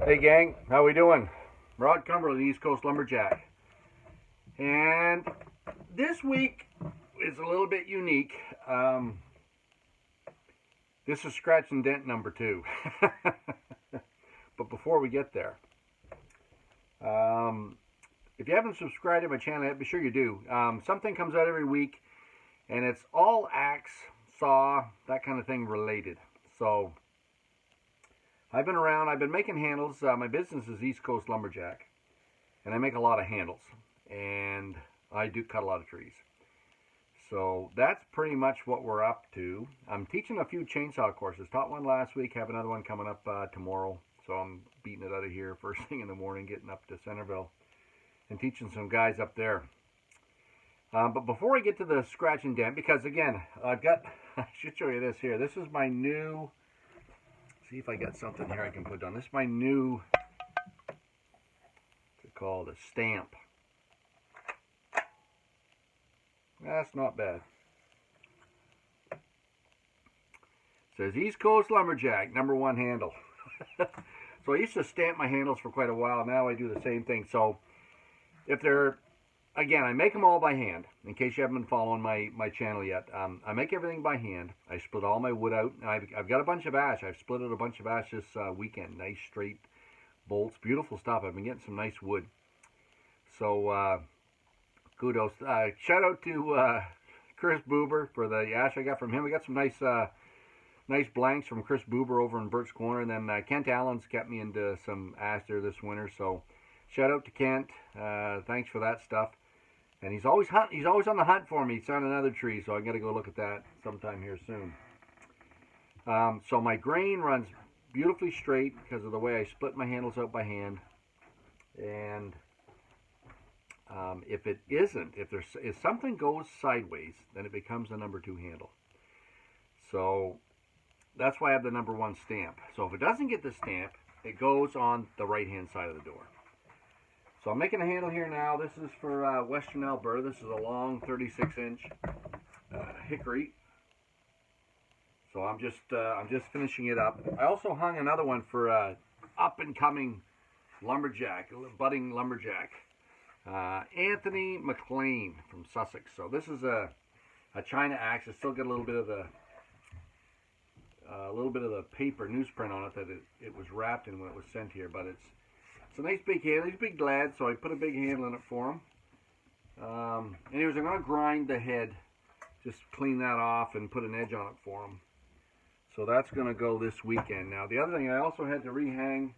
Hey gang, how we doing? Rod Cumberland, East Coast Lumberjack. And this week is a little bit unique. This is Scratch and Dent number 2. But before we get there, if you haven't subscribed to my channel yet, be sure you do. Something comes out every week, and it's all axe, saw, that kind of thing related. So I've been around, I've been making handles. My business is East Coast Lumberjack, and I make a lot of handles, and I do cut a lot of trees. So that's pretty much what we're up to. I'm teaching a few chainsaw courses. Taught one last week, have another one coming up tomorrow. So I'm beating it out of here first thing in the morning, getting up to Centerville and teaching some guys up there. But before I get to the Scratch and Dent, because again, I should show you this here. This is my new, see if I got something here I can put on. This is my new, what's it called, a stamp. That's not bad. It says East Coast Lumberjack, #1 handle. So I used to stamp my handles for quite a while. Now I do the same thing. So if they're, again, I make them all by hand. In case you haven't been following my channel yet, I make everything by hand. I split all my wood out. I've got a bunch of ash. I've split out a bunch of ash this weekend. Nice straight bolts, beautiful stuff. I've been getting some nice wood. So kudos. Shout out to Chris Buber for the ash I got from him. We got some nice blanks from Chris Buber over in Birch Corner, and then Kent Allen's kept me into some ash there this winter. So shout out to Kent. Thanks for that stuff. And he's always on the hunt for me. He's on another tree, so I got to go look at that sometime here soon. So my grain runs beautifully straight because of the way I split my handles out by hand. And if it isn't, if something goes sideways, then it becomes a #2 handle. So that's why I have the #1 stamp. So if it doesn't get the stamp, it goes on the right-hand side of the door. So I'm making a handle here now. This is for Western Alberta. This is a long 36-inch hickory. So I'm just finishing it up. I also hung another one for up-and-coming lumberjack, budding lumberjack, Anthony McLean from Sussex. So this is a China axe. It's still got a little bit of the paper newsprint on it that it was wrapped in when it was sent here, but it's a nice big handle. He's a big lad, so I put a big handle in it for him. Anyways, I'm going to grind the head, just clean that off and put an edge on it for him. So that's going to go this weekend. Now, the other thing, I also had to rehang.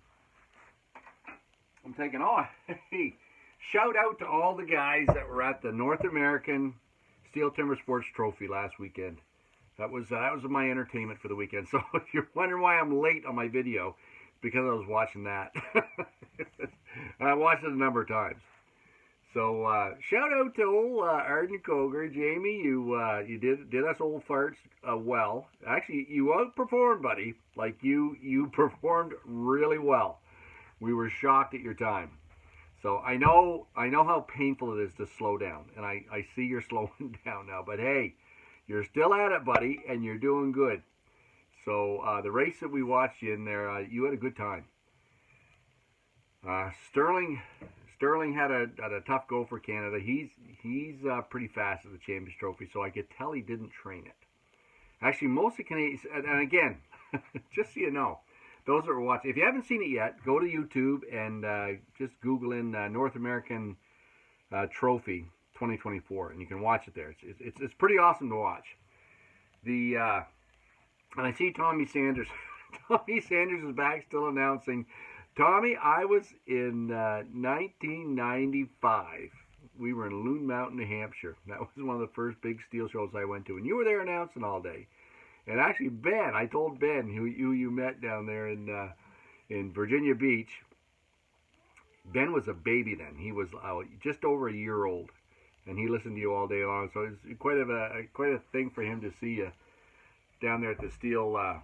I'm thinking, oh, hey, shout out to all the guys that were at the North American Steel Timber Sports Trophy last weekend. That was my entertainment for the weekend. So if you're wondering why I'm late on my video, it's because I was watching that. I watched it a number of times. So shout out to old Arden Coger. Jamie, you did us old farts well. Actually, you outperformed, buddy. Like you performed really well. We were shocked at your time. So I know how painful it is to slow down, and I see you're slowing down now. But hey, you're still at it, buddy, and you're doing good. So the race that we watched you in there, you had a good time. Sterling had a tough go for Canada. He's pretty fast at the Champions Trophy, so I could tell he didn't train it. Actually, most of the Canadians, and again, just so you know, those that are watching, if you haven't seen it yet, go to YouTube and just Google in North American Trophy 2024, and you can watch it there. It's pretty awesome to watch. And I see Tommy Sanders. Tommy Sanders is back, still announcing. Tommy, I was in 1995. We were in Loon Mountain, New Hampshire. That was one of the first big steel shows I went to, and you were there announcing all day. And actually, Ben, I told Ben, who you met down there in Virginia Beach. Ben was a baby then. He was just over a year old, and he listened to you all day long. So it's quite a thing for him to see you down there at the Steel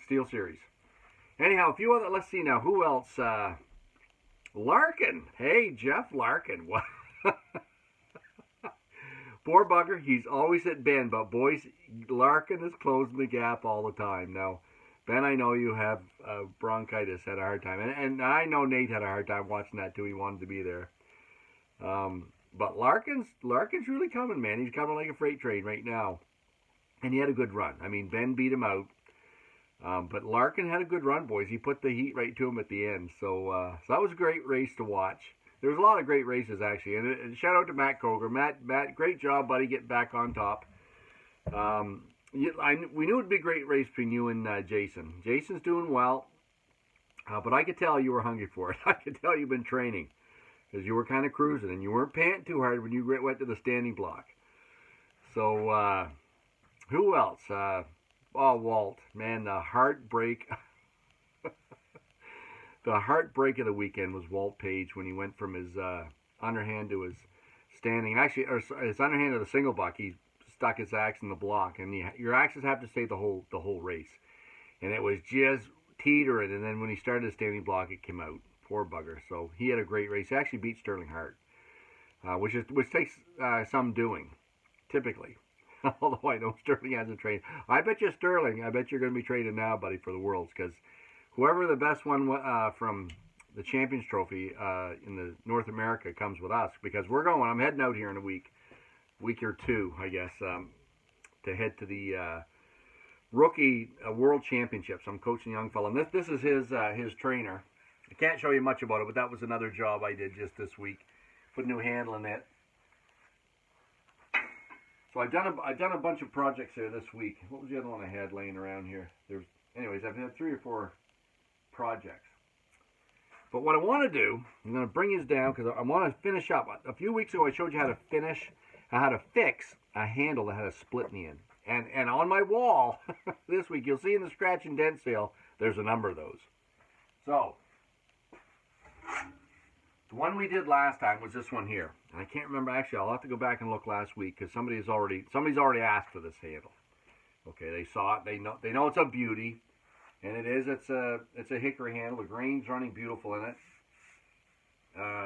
Series. Anyhow, a few other, let's see now, who else? Larkin. Hey, Jeff Larkin. What? Poor bugger, he's always at Ben, but boys, Larkin is closing the gap all the time. Now, Ben, I know you have bronchitis, had a hard time. And I know Nate had a hard time watching that too. He wanted to be there. But Larkin's really coming, man. He's coming like a freight train right now. And he had a good run. I mean, Ben beat him out. But Larkin had a good run, boys. He put the heat right to him at the end. So that was a great race to watch. There was a lot of great races, actually. And shout out to Matt Koger. Matt, great job, buddy, getting back on top. We knew it would be a great race between you and Jason. Jason's doing well. But I could tell you were hungry for it. I could tell you've been training. Because you were kind of cruising. And you weren't panting too hard when you went to the standing block. So, who else? Walt. Man, the heartbreak. The heartbreak of the weekend was Walt Page when he went from his underhand to his standing. Actually, or his underhand to the single buck. He stuck his axe in the block. And your axes have to stay the whole race. And it was just teetering. And then when he started the standing block, it came out. Poor bugger. So he had a great race. He actually beat Sterling Hart, which takes some doing, typically. Although I know Sterling hasn't trained. I bet you, Sterling, I bet you're going to be training now, buddy, for the Worlds, because whoever the best one from the Champions Trophy in the North America comes with us, because we're going. I'm heading out here in a week or two, I guess, to head to the Rookie World Championships. I'm coaching a young fellow, and this is his trainer. I can't show you much about it, but that was another job I did just this week. Put a new handle in it. So I've done a bunch of projects here this week. What was the other one I had laying around here? Anyways, I've had 3 or 4 projects. But what I want to do, I'm going to bring these down because I want to finish up. A few weeks ago, I showed you how to fix a handle that had a split in the end. And on my wall this week, you'll see in the Scratch and Dent sale, there's a number of those. So the one we did last time was this one here. And I can't remember, actually, I'll have to go back and look last week because somebody's already asked for this handle. Okay, they saw it, they know it's a beauty. And it's a hickory handle. The grain's running beautiful in it.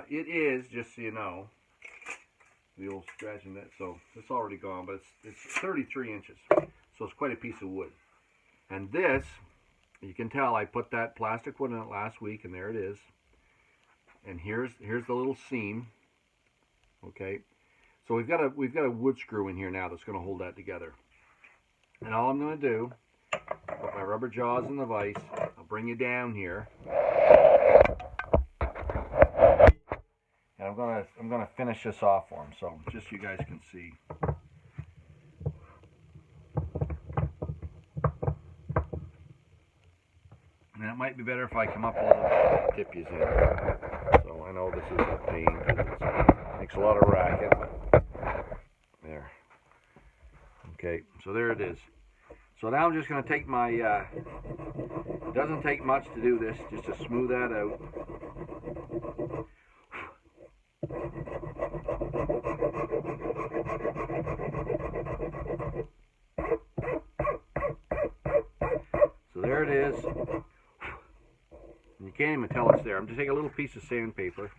It is, just so you know, the old Scratch and Dent. So it's already gone, but it's 33 inches. So it's quite a piece of wood. And this, you can tell I put that plastic wood in it last week, and there it is. And here's the little seam. Okay, so we've got a wood screw in here now that's going to hold that together. And all I'm going to do, put my rubber jaws in the vise. I'll bring you down here, and I'm gonna finish this off for him. So just so you guys can see. And it might be better if I come up a little bit, tip you in. So I know this is a pain because it makes a lot of racket, but there. Okay, so there it is. So now I'm just going to take my, it doesn't take much to do this, just to smooth that out. So there it is. You can't even tell it's there. I'm just taking a little piece of sandpaper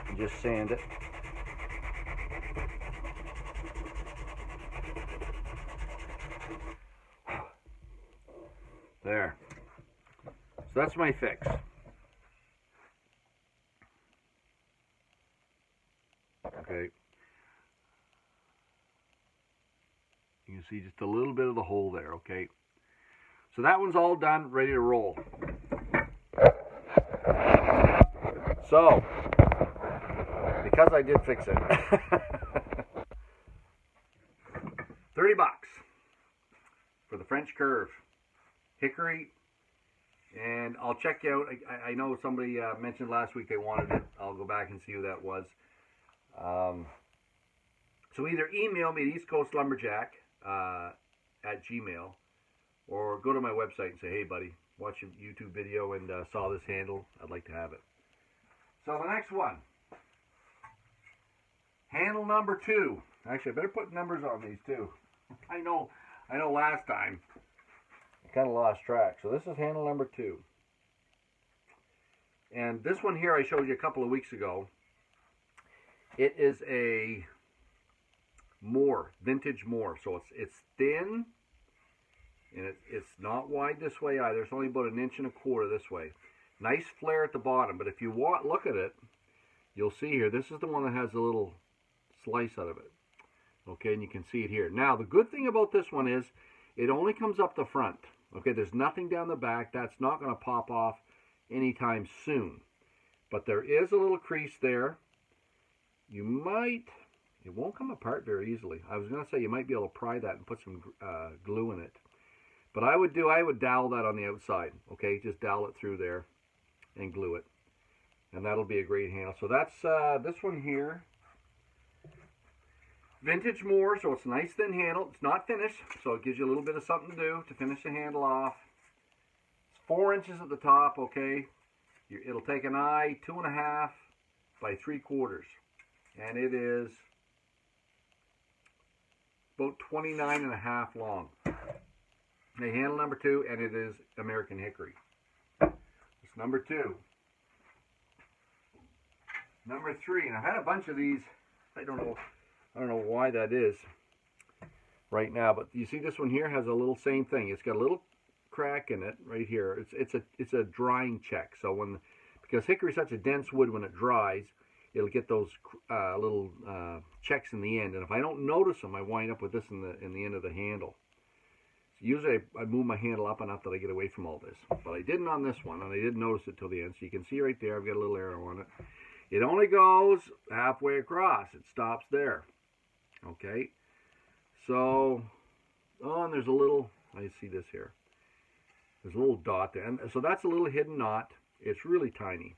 and just sand it. There. So that's my fix. Okay. You can see just a little bit of the hole there, okay? So that one's all done, ready to roll. So, because I did fix it, 30 bucks for the French curve. Hickory, and I'll check you out. I know somebody mentioned last week they wanted it. I'll go back and see who that was. So either email me at East Coast Lumberjack at Gmail, or go to my website and say, hey buddy, watch a YouTube video and saw this handle. I'd like to have it. So the next one, handle number 2. Actually, I better put numbers on these too. I know last time kind of lost track. So this is handle number 2. And this one here I showed you a couple of weeks ago. It is a Moore, vintage Moore. So it's thin And it's not wide this way either. It's only about 1.25 inches this way. Nice flare at the bottom, but if you look at it, you'll see here, this is the one that has a little slice out of it. Okay, and you can see it here. Now, the good thing about this one is it only comes up the front. Okay, there's nothing down the back. That's not going to pop off anytime soon. But there is a little crease there. You might, it won't come apart very easily. I was going to say you might be able to pry that and put some glue in it. But I would dowel that on the outside. Okay, just dowel it through there and glue it. And that'll be a great handle. So that's this one here. Vintage Moore, so it's a nice thin handle. It's not finished, so it gives you a little bit of something to do to finish the handle off. It's 4 inches at the top, okay? It'll take an eye 2.5 by 3/4. And it is about 29.5 long. The handle number 2, and it is American Hickory. It's number 2. Number 3, and I've had a bunch of these. I don't know why that is right now, but you see this one here has a little same thing. It's got a little crack in it right here. It's a drying check. So because hickory is such a dense wood, when it dries, it'll get those little checks in the end. And if I don't notice them, I wind up with this in the end of the handle. So usually I move my handle up enough that I get away from all this, but I didn't on this one, and I didn't notice it till the end. So you can see right there, I've got a little arrow on it. It only goes halfway across. It stops there. Okay, so, and there's a little, I see this here. There's a little dot there, and so that's a little hidden knot. It's really tiny.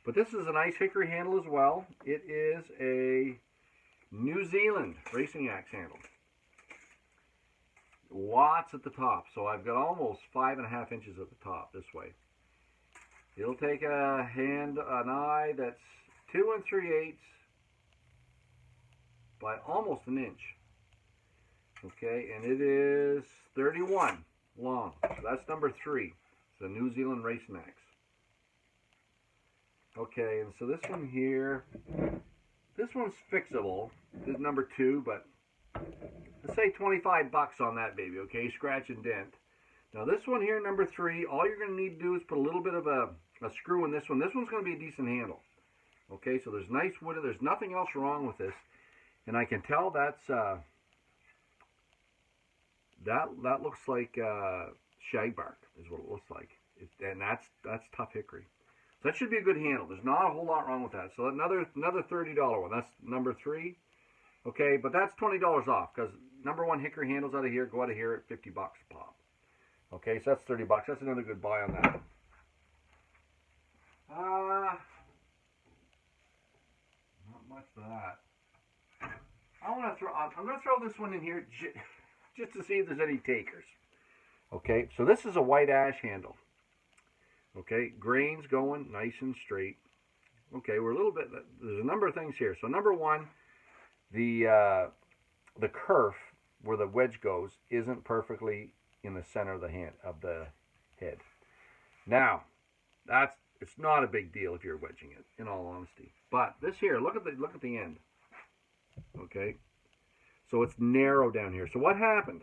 But this is a nice hickory handle as well. It is a New Zealand racing axe handle. Lots at the top, so I've got almost 5.5 inches at the top this way. It'll take an eye that's 2 3/8 by almost an inch. Okay, and it is 31 long. So that's number 3. It's a New Zealand racing axe. Okay, and so this one here, this one's fixable. This is number 2, but let's say $25 on that baby, okay? Scratch and Dent. Now this one here, number 3, all you're going to need to do is put a little bit of a screw in this one. This one's going to be a decent handle. Okay, so there's nice wood. There's nothing else wrong with this. And I can tell that's, that looks like shagbark is what it looks like. And that's tough hickory. So that should be a good handle. There's not a whole lot wrong with that. So another $30 one. That's number 3. Okay, but that's $20 off, because number 1 hickory handles out of here go out of here at $50 a pop. Okay, so that's $30. That's another good buy on that. Not much for that. I'm going to throw this one in here just to see if there's any takers. Okay, so this is a white ash handle. Okay, grains going nice and straight. Okay, we're a little bit, there's a number of things here. So number 1, the kerf where the wedge goes isn't perfectly in the center of the head. Now, it's not a big deal if you're wedging it, in all honesty. But this here, look at the end. Okay, so it's narrow down here. So what happened?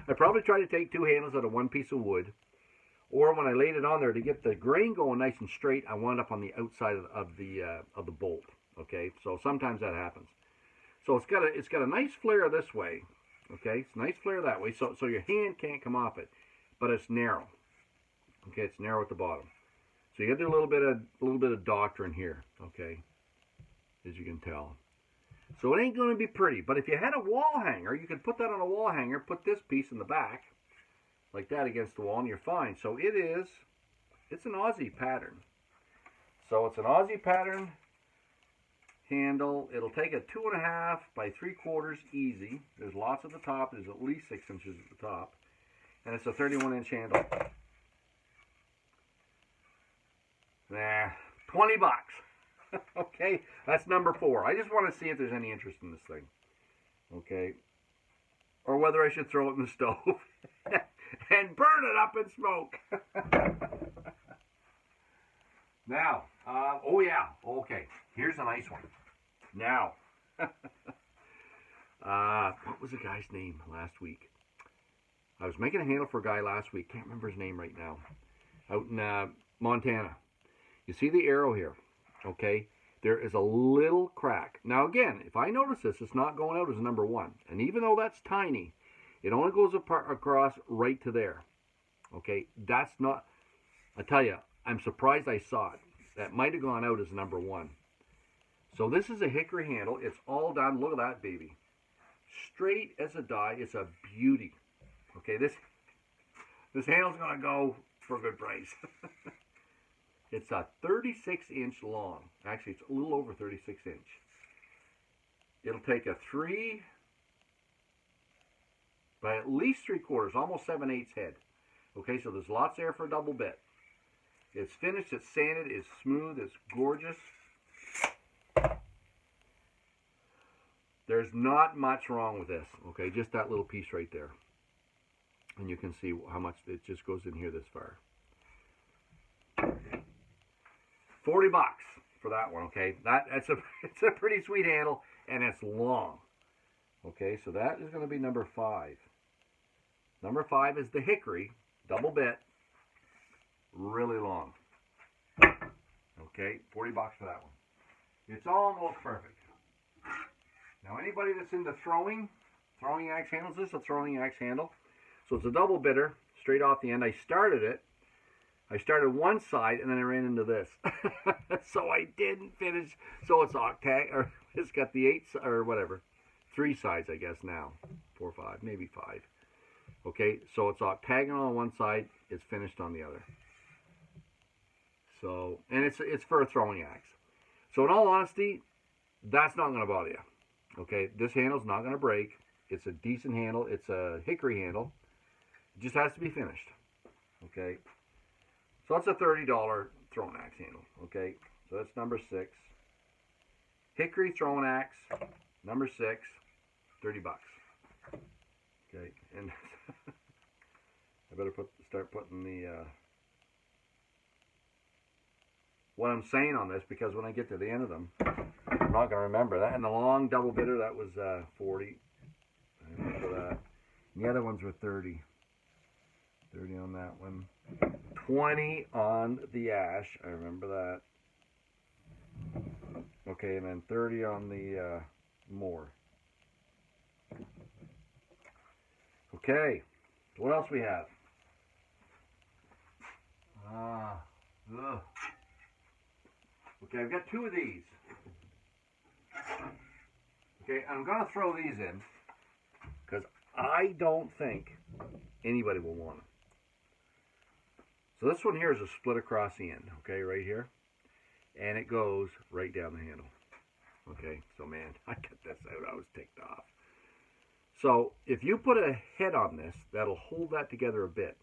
I probably tried to take 2 handles out of 1 piece of wood, or when I laid it on there to get the grain going nice and straight, I wound up on the outside of the bolt. Okay, so sometimes that happens. So it's got a nice flare this way. Okay, it's a nice flare that way. So your hand can't come off it, but it's narrow. Okay, it's narrow at the bottom. So you got to do a little bit of doctoring here. Okay, as you can tell. So it ain't going to be pretty, but if you had a wall hanger, you could put that on a wall hanger, put this piece in the back, like that against the wall, and you're fine. So it's an Aussie pattern. So it's an Aussie pattern handle. It'll take a 2.5 by 3/4 easy. There's lots at the top. There's at least 6 inches at the top. And it's a 31-inch handle. Nah, $20. Okay, that's number 4. I just want to see if there's any interest in this thing. Okay, or whether I should throw it in the stove and burn it up in smoke. Now, oh yeah, okay, here's a nice one. Now, what was the guy's name last week? I was making a handle for a guy last week. Can't remember his name right now. Out in Montana. You see the arrow here, okay? There is a little crack. Now again, if I notice this, it's not going out as number 1. And even though that's tiny, it only goes across right to there. Okay, that's not, I tell you, I'm surprised I saw it. That might have gone out as number 1. So this is a hickory handle. It's all done. Look at that baby. Straight as a die. It's a beauty. Okay, this handle's going to go for a good price. It's a 36-inch long. Actually, it's a little over 36-inch. It'll take a 3 by at least 3/4, almost 7/8 head. Okay, so there's lots there for a double bit. It's finished, it's sanded, it's smooth, it's gorgeous. There's not much wrong with this, okay, just that little piece right there. And you can see how much it just goes in here this far. $40 for that one, okay? It's a pretty sweet handle, and it's long. Okay, so that is going to be number 5. Number 5 is the hickory, double bit, really long. Okay, $40 for that one. It's almost perfect. Now, anybody that's into throwing axe handles, this is a throwing axe handle. So it's a double bitter, straight off the end. I started one side, and then I ran into this. So I didn't finish. So it's or it's got the 8, or whatever, 3 sides, I guess now. 4, 5, maybe 5. Okay, so it's octagonal on one side, it's finished on the other. So, and it's for a throwing axe. So in all honesty, that's not going to bother you. Okay, this handle's not going to break. It's a decent handle. It's a hickory handle. It just has to be finished. Okay, so that's a $30 throwing axe handle. Okay, so that's number 6. Hickory throwing axe, number 6, $30. Okay, and I better start putting the what I'm saying on this, because when I get to the end of them, I'm not going to remember that. And the long double bitter, that was 40. I remember that. And the other ones were 30. 30 on that one. 20 on the ash. I remember that. Okay, and then 30 on the more. Okay, what else we have? Okay, I've got 2 of these. Okay, I'm going to throw these in because I don't think anybody will want them. So this one here is a split across the end, okay, right here. And it goes right down the handle. Okay, so man, I cut this out. I was ticked off. So if you put a head on this, that'll hold that together a bit.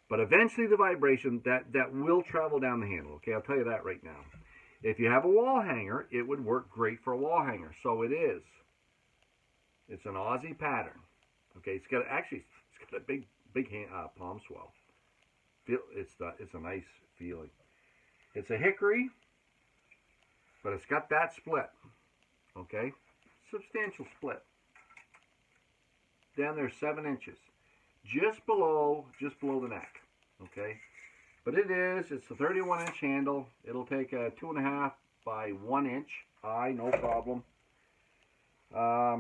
But eventually the vibration, that will travel down the handle. Okay, I'll tell you that right now. If you have a wall hanger, it would work great for a wall hanger. So it is. It's an Aussie pattern. Okay, it's got a big hand, palm swell. It's a nice feeling. It's a hickory, but it's got that split. Okay, substantial split. Down there 7 inches, just below the neck. Okay, but it's a 31-inch handle. It'll take a 2.5 by 1 inch eye, no problem. $20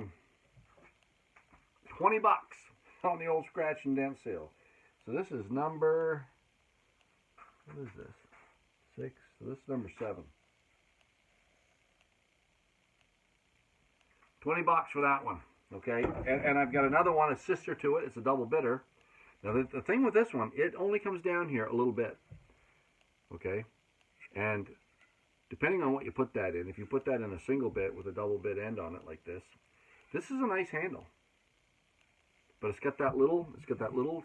on the old Scratch and Dent sale. So this is number, what is this? 6. So this is number 7. $20 for that one. Okay, and I've got another one, a sister to it. It's a double bitter. Now the thing with this one, it only comes down here a little bit. Okay, and depending on what you put that in, if you put that in a single bit with a double bit end on it like this is a nice handle. But it's got that little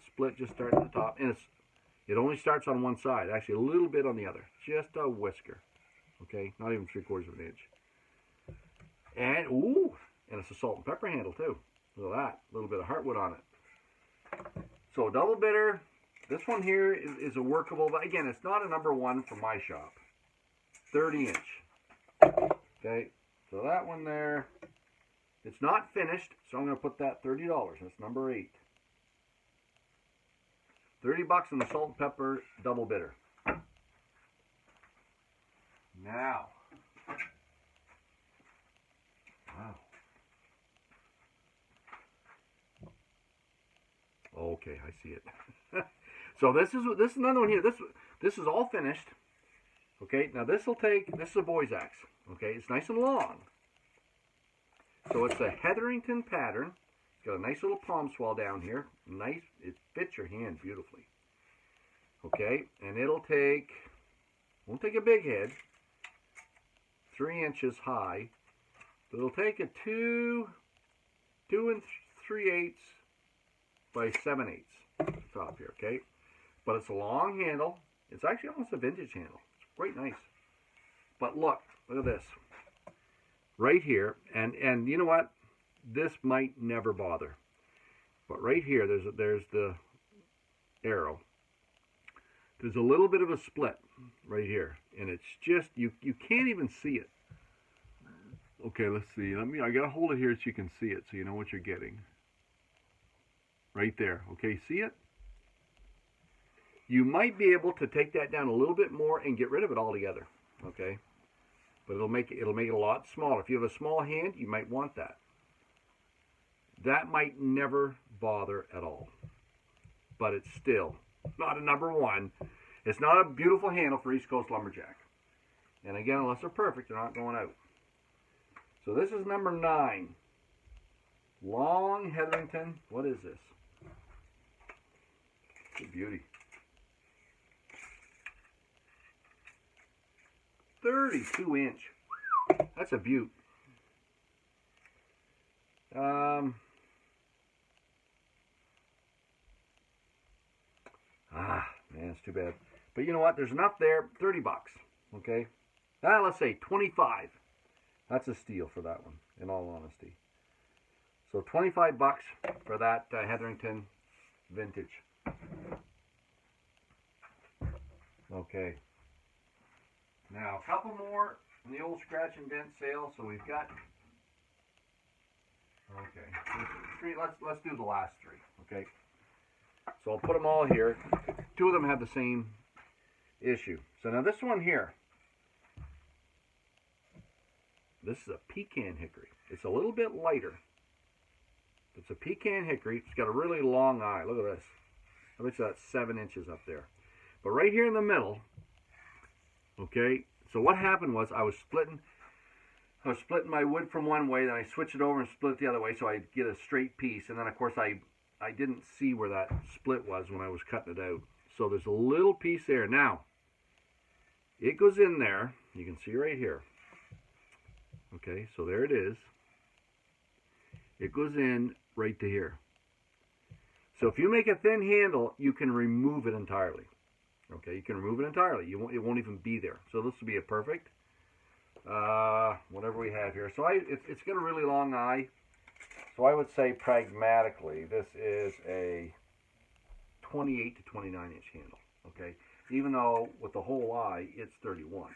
split just starting at the top, and it only starts on one side. Actually, a little bit on the other, just a whisker. Okay, not even 3/4 of an inch. And ooh. And it's a salt and pepper handle too. Look at that. A little bit of heartwood on it. So double bitter. This one here is a workable, but again, it's not a number 1 for my shop. 30-inch. Okay. So that one there, it's not finished, so I'm going to put that $30. That's number 8. $30 on the salt and pepper double bitter. Now, wow. Okay, I see it. So this is another one here. This is all finished. Okay, now this is a boy's axe. Okay, it's nice and long. So it's a Hetherington pattern. It's got a nice little palm swell down here. Nice, it fits your hand beautifully. Okay, and won't take a big head, 3 inches high, but it'll take a 2 3/8 by 7/8 top here, okay? But it's a long handle. It's actually almost a vintage handle. It's quite nice. But look at this. Right here, and you know what? This might never bother. But right here, there's the arrow. There's a little bit of a split right here, and it's just you can't even see it. Okay, let's see. I gotta hold it here so you can see it, so you know what you're getting. Right there. Okay, see it? You might be able to take that down a little bit more and get rid of it altogether. Okay, but it'll make it a lot smaller. If you have a small hand, you might want that. That might never bother at all, but it's still not a number one. It's not a beautiful handle for East Coast Lumberjack. And again, unless they're perfect, they're not going out. So this is number 9. Long Hetherington. What is this? Good beauty. 32 inch. That's a beaut. Man, it's too bad. But you know what? There's enough there. $30. Okay. Let's say 25. That's a steal for that one, in all honesty. So $25 for that Hetherington vintage. Okay. Now a couple more in the old Scratch and Dent sale. So we've got. Okay. Let's do the last 3. Okay. So I'll put them all here. 2 of them have the same issue. So now this one here, this is a pecan hickory. It's a little bit lighter. It's a pecan hickory. It's got a really long eye. Look at this. I bet you that's 7 inches up there. But right here in the middle, okay, so what happened was I was splitting my wood from one way, then I switched it over and split it the other way so I'd get a straight piece. And then, of course, I didn't see where that split was when I was cutting it out. So there's a little piece there. Now, it goes in there. You can see right here. Okay, so there it is. It goes in right to here. So if you make a thin handle, you can remove it entirely. Okay, you can remove it entirely. It won't even be there. So this will be a perfect, whatever we have here. So it's got a really long eye. So I would say pragmatically, this is a 28 to 29 inch handle. Okay, even though with the whole eye, it's 31.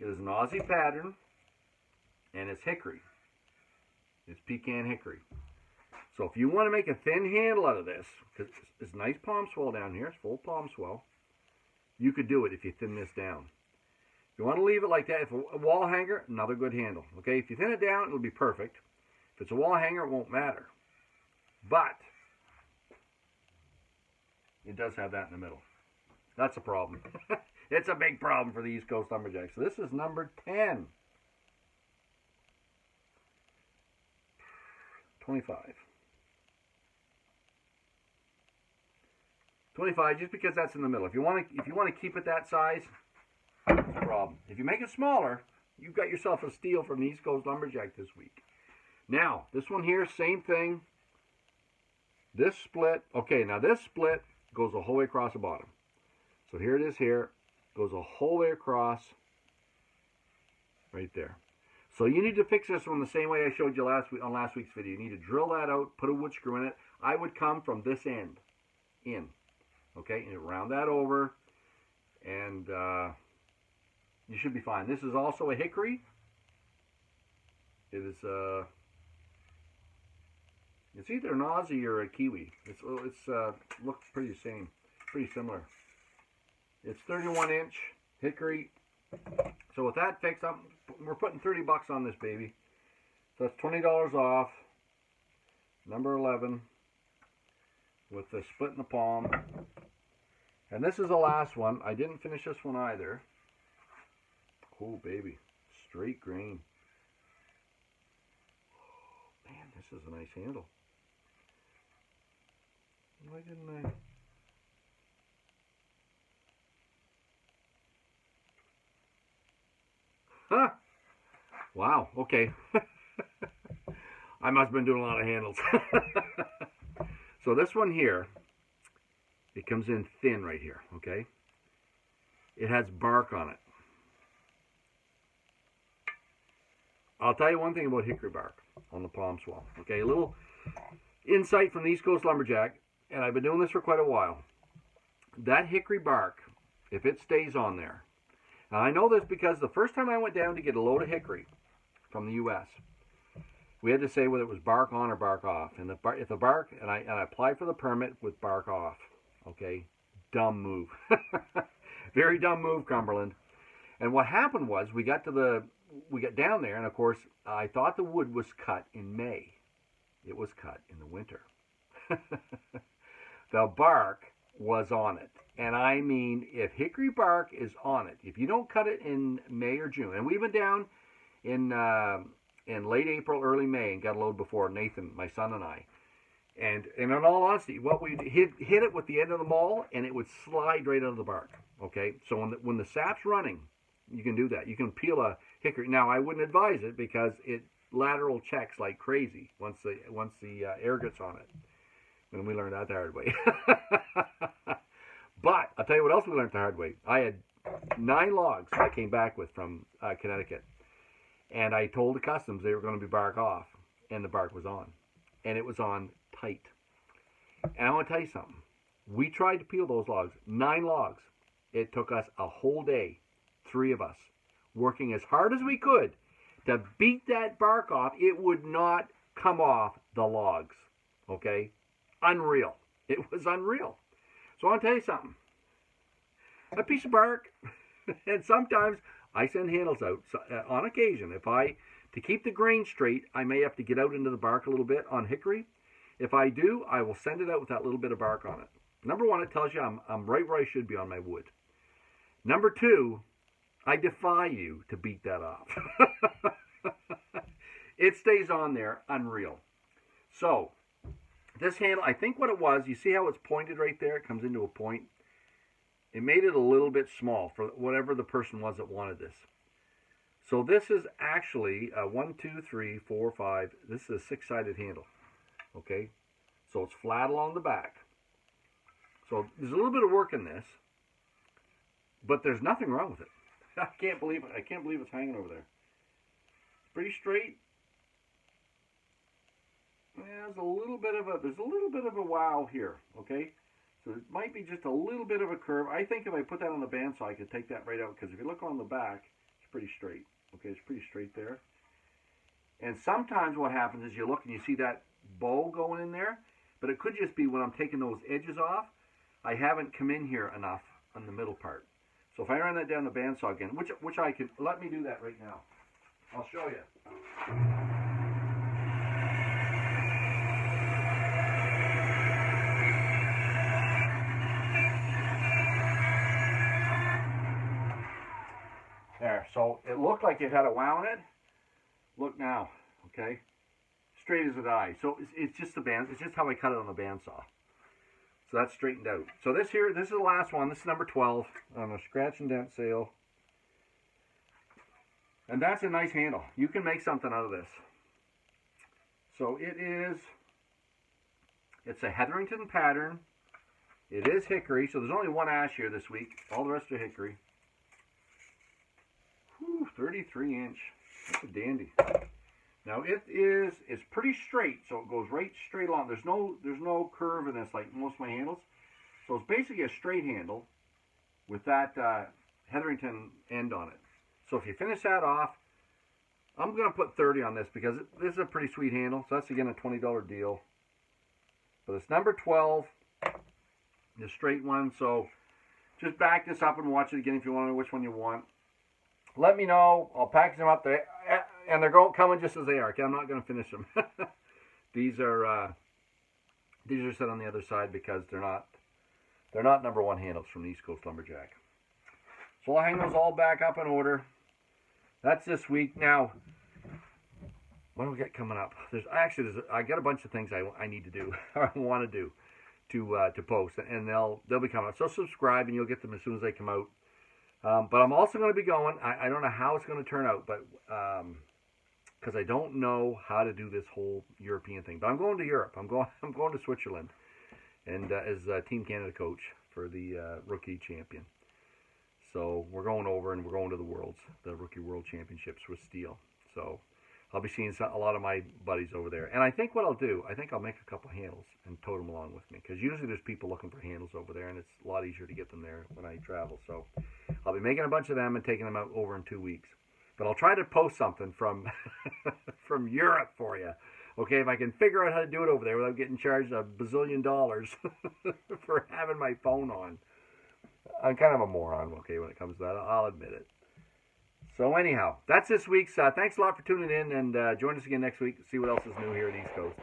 It is an Aussie pattern, and it's hickory. It's pecan hickory. So if you want to make a thin handle out of this, because it's nice palm swell down here, it's full palm swell, you could do it if you thin this down. If you want to leave it like that, if a wall hanger, another good handle. Okay, if you thin it down, it'll be perfect. If it's a wall hanger, it won't matter. But it does have that in the middle. That's a problem. It's a big problem for the East Coast Lumberjack. So this is number 10. 25. 25, just because that's in the middle. If you want to keep it that size, no problem. If you make it smaller, you've got yourself a steal from the East Coast Lumberjack this week. Now, this one here, same thing. This split, okay, now this split goes the whole way across the bottom. So here it is here, goes the whole way across right there. So you need to fix this one the same way I showed you on last week's video. You need to drill that out, put a wood screw in it. I would come from this end in, okay, and round that over, and you should be fine. This is also a hickory. It is It's either an Aussie or a Kiwi. It's looks pretty similar. It's 31-inch hickory. So with that fixed up, we're putting $30 on this baby. So that's $20 off. Number 11 with the split in the palm. And this is the last one. I didn't finish this one either. Oh baby, straight grain. Man, this is a nice handle. Why didn't I? Huh. Wow, okay. I must have been doing a lot of handles. So this one here, it comes in thin right here, okay? It has bark on it. I'll tell you one thing about hickory bark on the palm swell, okay? A little insight from the East Coast Lumberjack, and I've been doing this for quite a while. That hickory bark, if it stays on there, and I know this because the first time I went down to get a load of hickory from the U.S., we had to say whether it was bark on or bark off. And if the bark, and I applied for the permit with bark off. Okay, dumb move. Very dumb move, Cumberland. And what happened was we got down there, and of course I thought the wood was cut in May. It was cut in the winter. The bark was on it. And I mean, if hickory bark is on it, if you don't cut it in May or June, and we went down in late April, early May, and got a load before Nathan, my son, and I. And in all honesty, what we hit it with the end of the maul, and it would slide right out of the bark. Okay, so when the sap's running, you can do that. You can peel a hickory. Now, I wouldn't advise it because it lateral checks like crazy once the air gets on it. And we learned that the hard way. But I'll tell you what else we learned the hard way. I had 9 logs I came back with from Connecticut. And I told the customs they were going to be bark off. And the bark was on. And it was on tight. And I want to tell you something. We tried to peel those logs. 9 logs. It took us a whole day. 3 of us. Working as hard as we could to beat that bark off. It would not come off the logs. Okay? Unreal. It was unreal. So I want to tell you something. A piece of bark, and sometimes I send handles out. So, on occasion, to keep the grain straight, I may have to get out into the bark a little bit on hickory. If I do, I will send it out with that little bit of bark on it. Number 1, it tells you I'm right where I should be on my wood. Number 2, I defy you to beat that off. It stays on there, unreal. So, this handle, I think what it was, you see how it's pointed right there? It comes into a point. It made it a little bit small for whatever the person was that wanted this. So this is actually a 1, 2, 3, 4, 5. This is a 6-sided handle. Okay? So it's flat along the back. So there's a little bit of work in this. But there's nothing wrong with it. I can't believe it. I can't believe it's hanging over there. It's pretty straight. Yeah, there's a little bit of a wow here, okay? So it might be just a little bit of a curve. I think if I put that on the bandsaw, I could take that right out, because if you look on the back, it's pretty straight. Okay, it's pretty straight there. And sometimes what happens is you look and you see that bow going in there, but it could just be when I'm taking those edges off, I haven't come in here enough on the middle part. So if I run that down the bandsaw again, which I could, let me do that right now. I'll show you. There, so it looked like it had a wow in it. Look now, okay? Straight as a die. So it's just the band, it's just how I cut it on the bandsaw. So that's straightened out. So this is the last one. This is number 12 on a Scratch and Dent sale. And that's a nice handle. You can make something out of this. So it's a Hetherington pattern. It is hickory, so there's only 1 ash here this week. All the rest are hickory. Whew, 33 inch. That's a dandy. Now it's pretty straight, so it goes right straight along. There's no curve in this like most of my handles. So it's basically a straight handle with that Hetherington end on it. So if you finish that off, I'm going to put 30 on this because this is a pretty sweet handle. So that's again a $20 deal. But it's number 12, the straight one. So just back this up and watch it again if you want to know which one you want. Let me know. I'll package them up there, and they're coming just as they are. Okay, I'm not going to finish them. These are set on the other side because they're not number 1 handles from the East Coast Lumberjack. So I'll hang those all back up in order. That's this week. Now, what do we got coming up? I got a bunch of things I need to do, or I want to do, to post, and they'll be coming up. So subscribe, and you'll get them as soon as they come out. But I'm also going to be going. I don't know how it's going to turn out, but because I don't know how to do this whole European thing. But I'm going to Europe. I'm going to Switzerland, and as Team Canada coach for the rookie champion. So we're going over, and we're going to the Rookie World Championships with Steel. So I'll be seeing a lot of my buddies over there. And I think what I'll do, I'll make a couple handles and tote them along with me. Because usually there's people looking for handles over there, and it's a lot easier to get them there when I travel. So I'll be making a bunch of them and taking them out over in 2 weeks. But I'll try to post something from from Europe for you. Okay, if I can figure out how to do it over there without getting charged $1 bazillion for having my phone on. I'm kind of a moron, okay, when it comes to that. I'll admit it. So anyhow, that's this week's. Thanks a lot for tuning in, and join us again next week to see what else is new here at East Coast.